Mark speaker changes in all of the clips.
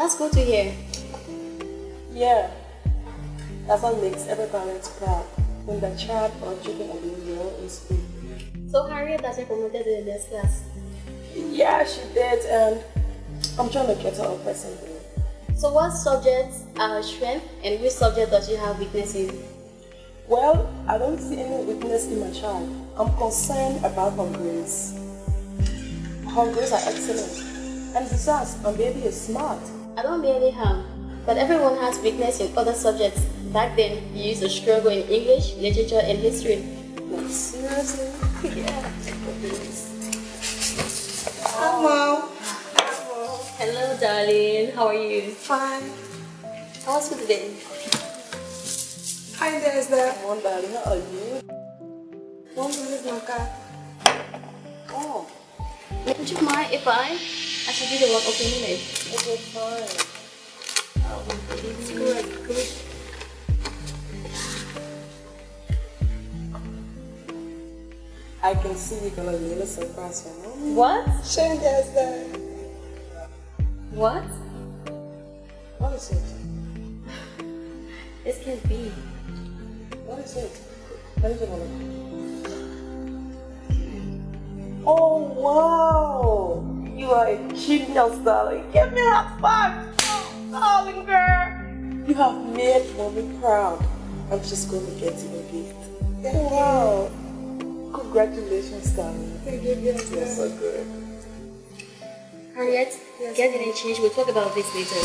Speaker 1: That's good to hear.
Speaker 2: Yeah, that's what makes every parent proud when their child or children are doing well in school.
Speaker 1: So Harriet has been promoted to the next class.
Speaker 2: Yeah, she did, and I'm trying to get her a present.
Speaker 1: So what subjects are her strength and which subject does she have weakness in?
Speaker 2: Well, I don't see any weakness in my child. I'm concerned about her grades. Her grades are excellent. And besides, my baby is smart.
Speaker 1: I don't merely have, but everyone has weakness in other subjects. Back then, you used to struggle in English, literature, and history.
Speaker 2: Like, seriously?
Speaker 1: Yeah.
Speaker 2: Hello.
Speaker 1: Hello, darling. How are you?
Speaker 3: Fine.
Speaker 1: How was school today?
Speaker 3: Hi, there's the
Speaker 2: Come on, darling, how are you?
Speaker 3: one is my car.
Speaker 2: Oh,
Speaker 1: Would you mind if I should do the one opening it?
Speaker 2: okay, fine.
Speaker 1: It's good.
Speaker 2: I can see you're gonna be really surprised, you know?
Speaker 1: What?
Speaker 3: Shane, there's the
Speaker 1: What?
Speaker 2: What is it?
Speaker 1: This can't be.
Speaker 2: What is it? Let me take a look. Oh, wow! You are a genius, darling. Give me that five! Oh, darling girl! You have made mommy proud. I'm just going to get you a gift. Oh, wow! Congratulations, darling.
Speaker 3: Thank you,
Speaker 2: You're so good.
Speaker 1: Harriet, get it and change. We'll talk about this later.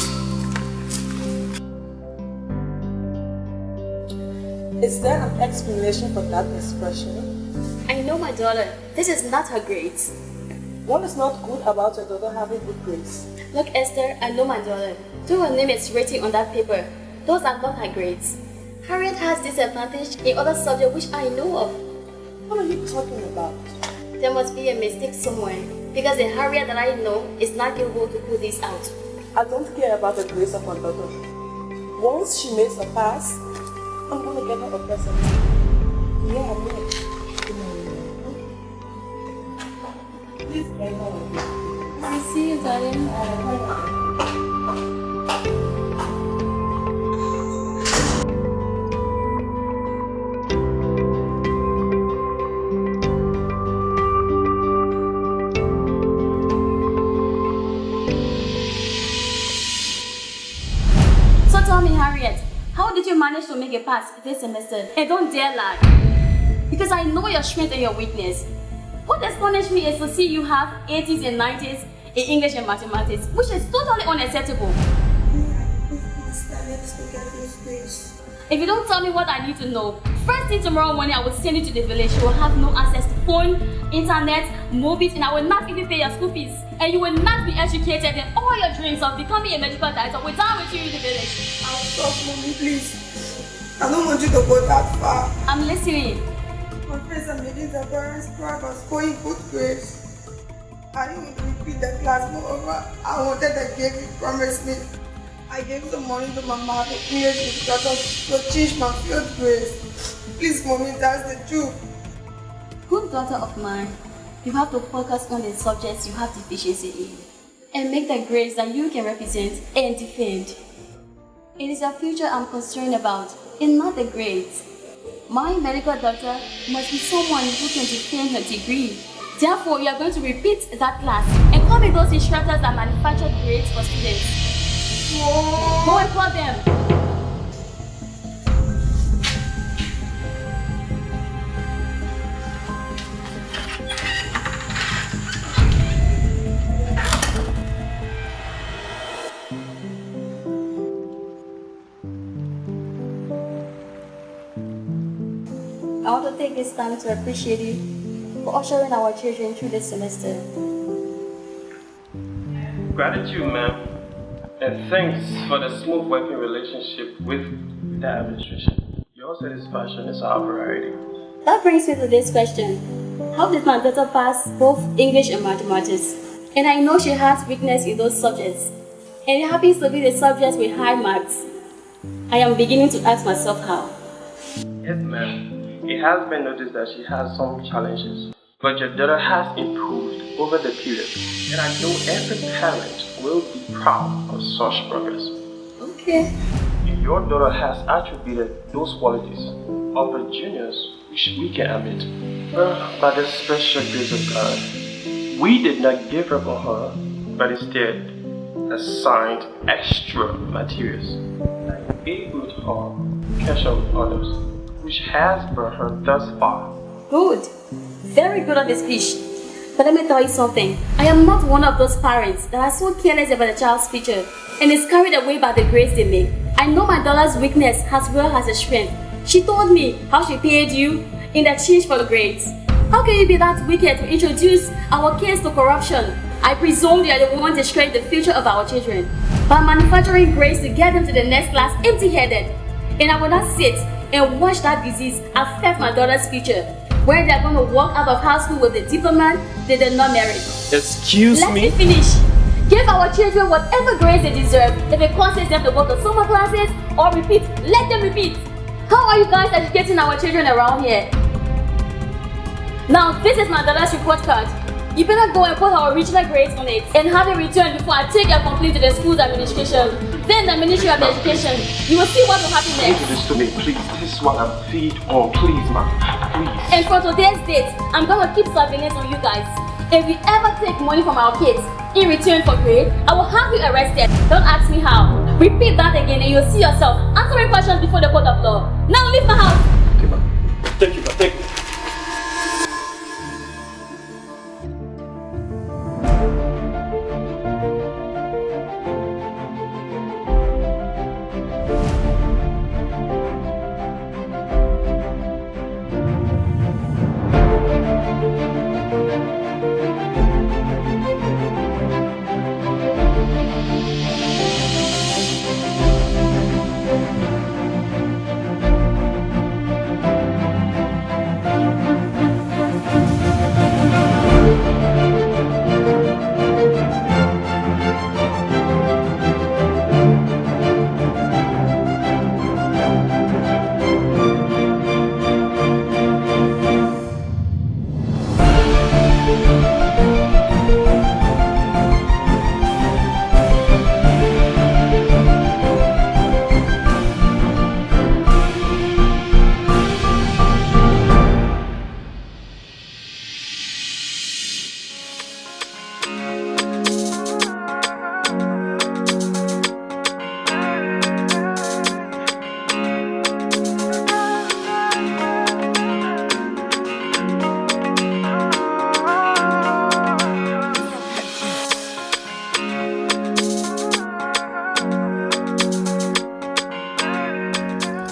Speaker 2: Is there an explanation for that expression?
Speaker 1: I know my daughter. This is not her grades.
Speaker 2: What is not good about your daughter having good grades?
Speaker 1: Look, Esther, I know my daughter. Though her name is written on that paper, those are not her grades. Harriet has disadvantage in other subjects which I know of.
Speaker 2: What are you talking about?
Speaker 1: There must be a mistake somewhere, because the Harriet that I know is not able to pull this out.
Speaker 2: I don't care about the grades of my daughter. Once she makes a pass, I'm gonna get her a present. Yeah, I'm gonna. Please get her.
Speaker 1: I see you, darling. So tell me, Harriet, how did you manage to make a pass this semester? And don't dare lie, because I know your strength and your weakness. What astonished me is to see you have 80s and 90s in English and mathematics, which is totally unacceptable. If you don't tell me what I need to know, first thing tomorrow morning I will send you to the village. You will have no access to phone, internet, movies, and I will not even pay your school fees. And you will not be educated in all your dreams of becoming a medical doctor without with you in the village.
Speaker 3: I'll stop, mommy, please. I don't want you to go that far.
Speaker 1: I'm listening.
Speaker 3: My friends are making their parents proud of scoring good grades. I didn't want to repeat the class. Moreover, I wanted the gift you promised me. I gave some money to my mom and English to change my field grades. Please, mommy, that's the truth.
Speaker 1: Good daughter of mine, you have to focus on the subjects you have deficiency in and make the grades that you can represent and defend. It is your future I'm concerned about and not the grades. My medical doctor must be someone who can defend her degree. Therefore, you are going to repeat that class and call me those instructors that manufacture grades for students. Go and call them. I want to take this time to appreciate you for ushering our children through this semester.
Speaker 4: Gratitude, ma'am, and thanks for the smooth working relationship with the administration. Your satisfaction is our priority.
Speaker 1: That brings me to this question. How did my daughter pass both English and mathematics? And I know she has weakness in those subjects. And it happens to be the subjects with high marks. I am beginning to ask myself how.
Speaker 4: Yes, ma'am. It has been noticed that she has some challenges, but your daughter has improved over the period. And I know every parent will be proud of such progress.
Speaker 1: Okay.
Speaker 4: Your daughter has attributed those qualities of her juniors which we can admit. By the special grace of God, we did not give up on her, but instead assigned extra materials, like enabled her to catch up with others, which has brought her thus far.
Speaker 1: Good. Very good of the speech. But let me tell you something. I am not one of those parents that are so careless about a child's future and is carried away by the grades they make. I know my daughter's weakness as well as her strength. She told me how she paid you in exchange for the grades. How can you be that wicked to introduce our kids to corruption? I presume you are the one destroying the future of our children by manufacturing grades to get them to the next class empty-headed. And I will not sit and watch that disease affect my daughter's future, where they are going to walk out of high school with a diploma they did not merit.
Speaker 4: Excuse
Speaker 1: Let me finish. Give our children whatever grades they deserve. If it causes them to go to summer classes or repeat, let them repeat. How are you guys educating our children around here? Now, this is my daughter's report card. You better go and put our original grades on it and have it returned before I take your complaint to the school's administration. Then the Ministry of Education. You will see what will happen next.
Speaker 4: This to me, please. This is what I'm feed on. Please, ma'am. Please.
Speaker 1: And for today's date, I'm gonna keep surveillance on you guys. If you ever take money from our kids in return for grade, I will have you arrested. Don't ask me how. Repeat that again and you'll see yourself answering questions before the court of law. Now leave my house.
Speaker 4: Okay, ma'am. Thank you, ma'am. Thank you.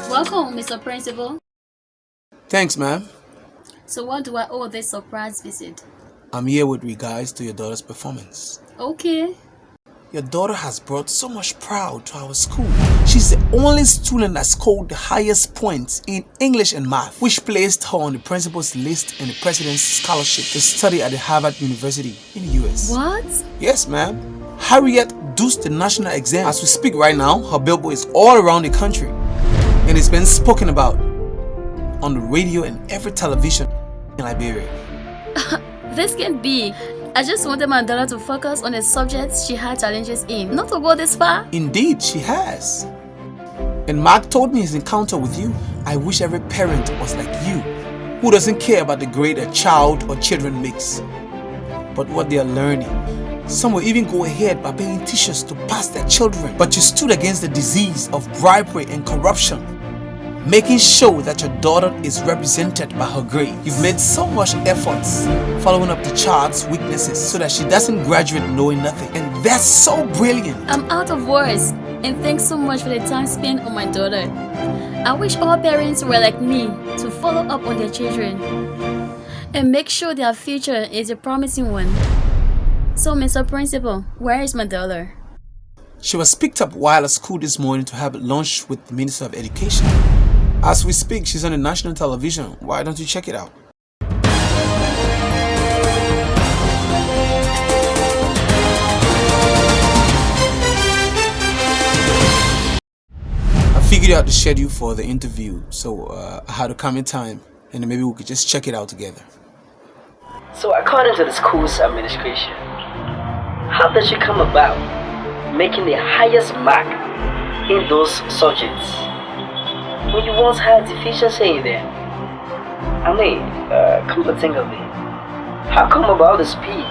Speaker 1: Welcome, Mr. Principal.
Speaker 5: Thanks, ma'am.
Speaker 1: So what do I owe this surprise visit?
Speaker 5: I'm here with regards to your daughter's performance.
Speaker 1: Okay.
Speaker 5: Your daughter has brought so much pride to our school. She's the only student that scored the highest points in English and math, which placed her on the principal's list and the president's scholarship to study at the Harvard University in the US.
Speaker 1: What?
Speaker 5: Yes, ma'am. Harriet dosed the national exam. As we speak right now, her billboard is all around the country, and it's been spoken about on the radio and every television in Liberia.
Speaker 1: This can't be. I just wanted my daughter to focus on the subjects she had challenges in, not to go this far.
Speaker 5: Indeed, she has. And Mark told me his encounter with you. I wish every parent was like you, who doesn't care about the grade a child or children makes, but what they are learning. Some will even go ahead by paying teachers to pass their children. But you stood against the disease of bribery and corruption, making sure that your daughter is represented by her grade. You've made so much efforts following up the child's weaknesses so that she doesn't graduate knowing nothing. And that's so brilliant.
Speaker 1: I'm out of words, and thanks so much for the time spent on my daughter. I wish all parents were like me to follow up on their children and make sure their future is a promising one. So, Mr. Principal, where is my daughter?
Speaker 5: She was picked up while at school this morning to have lunch with the Minister of Education. As we speak, she's on the national television. Why don't you check it out? I figured out the schedule for the interview, so I had to come in time, and then maybe we could just check it out together.
Speaker 6: So according to the school's administration, how did she come about? making the highest mark in those subjects when you once had deficiency in them? I mean, come to think of it, how come about the speed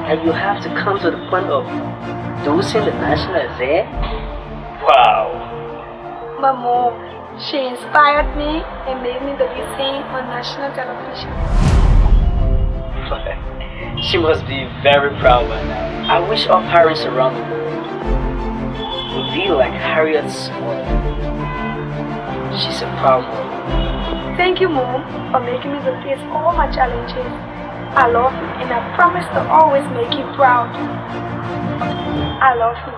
Speaker 6: that you have to come to the point of dosing the national exam? Wow!
Speaker 7: My mom, she inspired me and made me to be seen on national television.
Speaker 6: She must be very proud by now. I wish all parents around the world would be like Harriet's mother. She's a proud woman.
Speaker 7: Thank you, Mom, for making me to face all my challenges. I love you and I promise to always make you proud. I love you.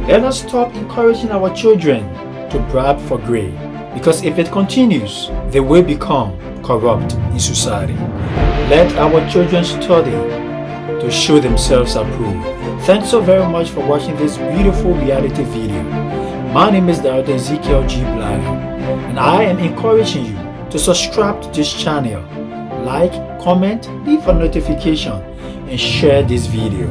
Speaker 8: Let us stop encouraging our children to bribe for grade, because if it continues, they will become corrupt in society. Let our children study to show themselves approved. Thanks so very much for watching this beautiful reality video. My name is Dr. Ezekiel G. Blair, and I am encouraging you to subscribe to this channel, like, comment, leave a notification, and share this video.